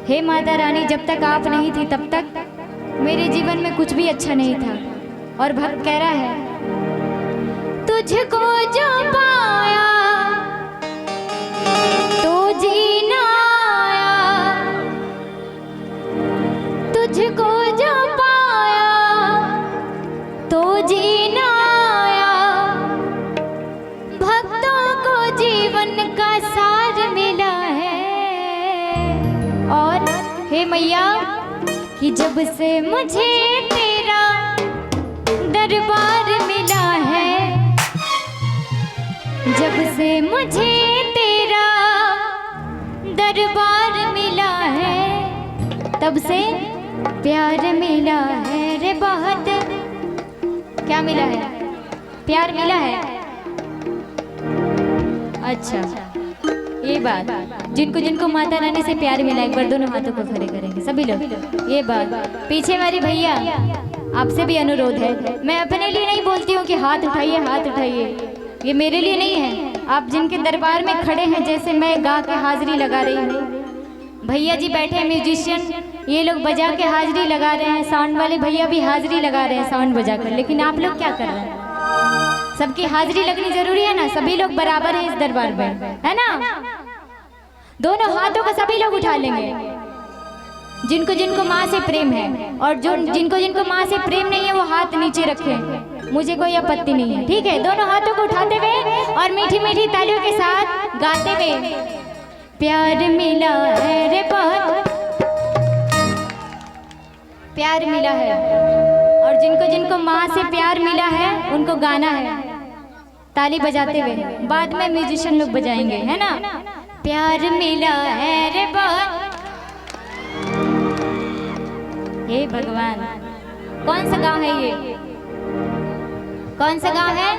हे माता रानी, जब तक आप नहीं थी तब तक मेरे जीवन में कुछ भी अच्छा नहीं था। और भक्त कह रहा है, तुझको जो पाया तो जीना आया, तुझको जो पाया तो जीना आया, भक्तों को जीवन का सार मिला है। और हे मैया कि जब से मुझे तेरा दरबार मिला है, जब से मुझे तेरा दरबार मिला है, तब से प्यार मिला है रे बहुत। क्या मिला है? प्यार मिला है। अच्छा, ये बात, जिनको जिनको माता रानी से प्यार मिला एक बार दोनों हाथों को खड़े करेंगे सभी लोग। ये बात पीछे वाले भैया आपसे भी अनुरोध है, मैं अपने लिए नहीं बोलती हूँ कि हाथ उठाइए हाथ उठाइए, ये मेरे लिए नहीं है। आप जिनके दरबार में खड़े हैं, जैसे मैं गा के हाजिरी लगा रही हूँ, भैया जी बैठे हैं म्यूजिशियन, ये लोग बजा के हाजिरी लगा रहे हैं, साउंड वाले भैया भी हाजिरी लगा रहे हैं साउंड बजा कर, लेकिन आप लोग क्या कर रहे हैं? सबकी हाजिरी लगनी जरूरी है ना, सभी लोग बराबर हैं इस दरबार में, है ना? दोनों हाथों को सभी लोग उठा लेंगे, जिनको जिनको माँ से प्रेम है, और जो जिनको जिनको माँ से प्रेम नहीं है वो हाथ नीचे रखें, मुझे कोई आपत्ति नहीं है, ठीक है? दोनों हाथों को उठाते हुए और मीठी मीठी तालियों के साथ गाते हुए, प्यार मिला है रे बहुत, प्यार मिला है। और जिनको जिनको माँ से प्यार मिला है उनको गाना है ताली बजाते हुए, बाद में म्यूजिशियन लोग बजाएंगे, है ना? प्यार मिला है रे बहुत। हे भगवान, कौन सा गांव है ये? कौन सा गांव है?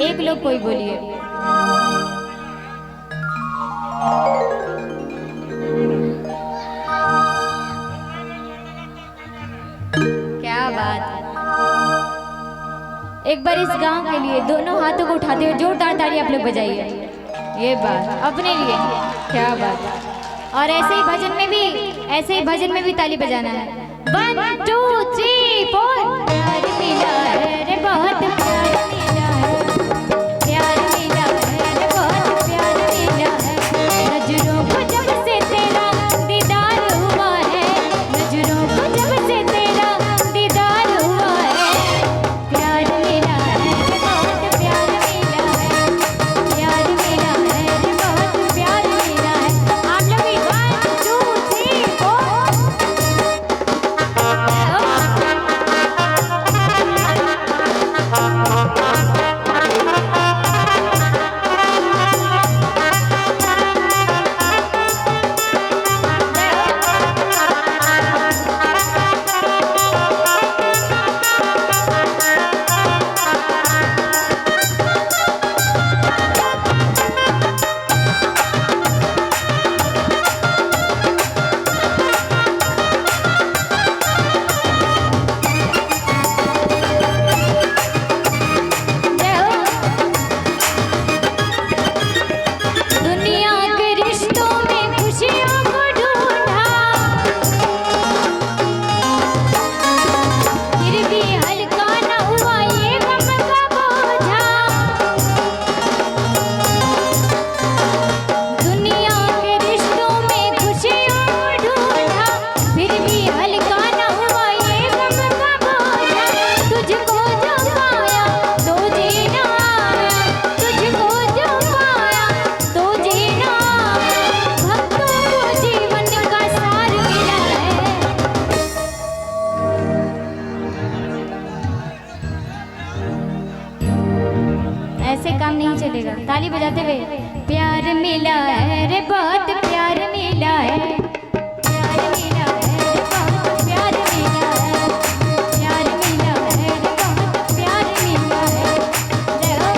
एक लोग कोई बोलिए। क्या बात, एक बार इस गांव के लिए दोनों हाथों को उठाते हुए जोरदार ताली आप लोग बजाइए। ये बात अपने लिए, क्या बात। और ऐसे ही भजन में भी, ऐसे ही भजन में भी ताली बजाना है। 1 2 3 4। प्यार मिला है रे बहुत, प्यार मिला है, प्यार मिला है रे बहुत, प्यार मिला है। नजरों को जब से तेरा दीदार हुआ है, नजरों को जब से तेरा दीदार हुआ है, प्यार मिला है रे बहुत, प्यार मिला है, प्यार मिला है रे बहुत, प्यार मिला है। आप लोग भी 1 2 3 4। ऐसे काम नहीं चलेगा, ताली बजाते हुए। प्यार मिला है रे बहुत, प्यार मिला है, प्यार मिला है रे बहुत, प्यार मिला है, प्यार मिला है रे बहुत, प्यार मिला है। जय हो।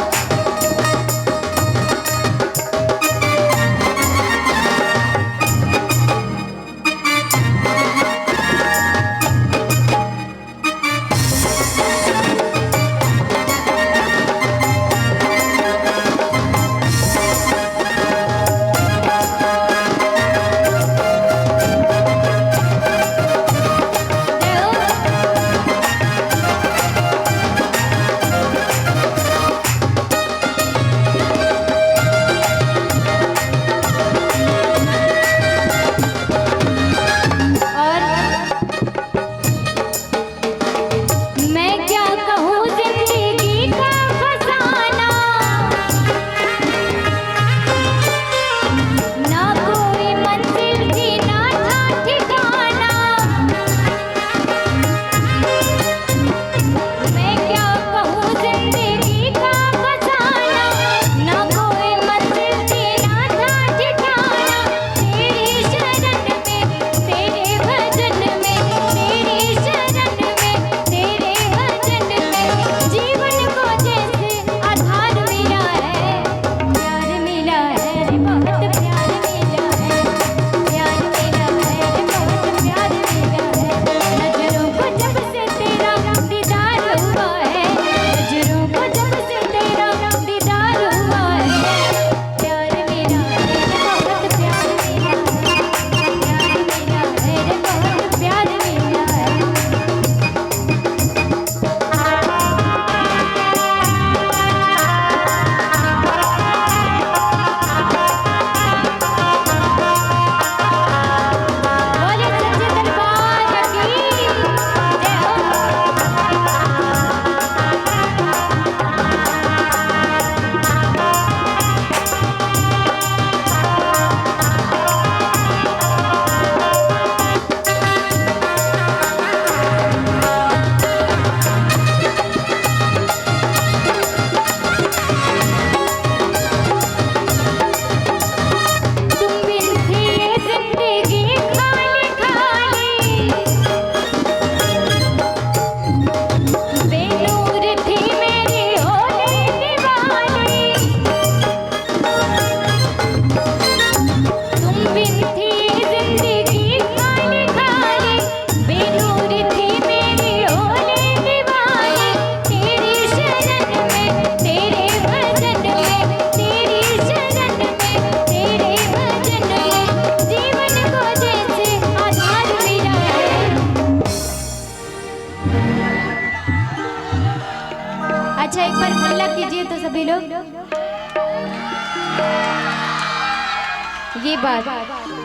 ये बात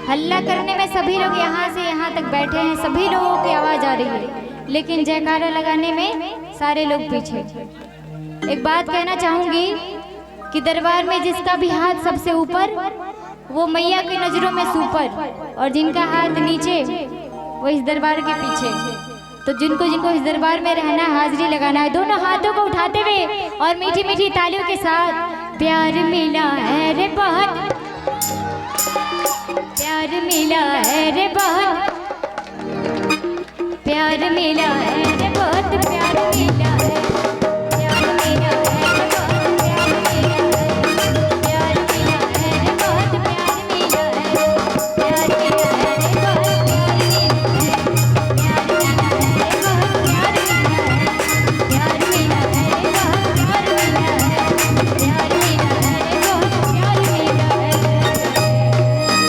हल्ला करने में सभी लोग यहाँ से यहाँ तक बैठे हैं, सभी लोगों की आवाज आ रही है, लेकिन जयकारा लगाने में सारे लोग पीछे। एक बात कहना चाहूंगी कि दरबार में जिसका भी हाथ सबसे ऊपर वो मैया की नजरों में सुपर, और जिनका हाथ नीचे वो इस दरबार के पीछे। तो जिनको जिनको इस दरबार में रहना है, हाजिरी लगाना है, दोनों हाथों को उठाते हुए और मीठी मीठी तालियों के साथ प्यार मिला है रे बहुत, प्यार मिला है रे बहुत, प्यार मिला है रे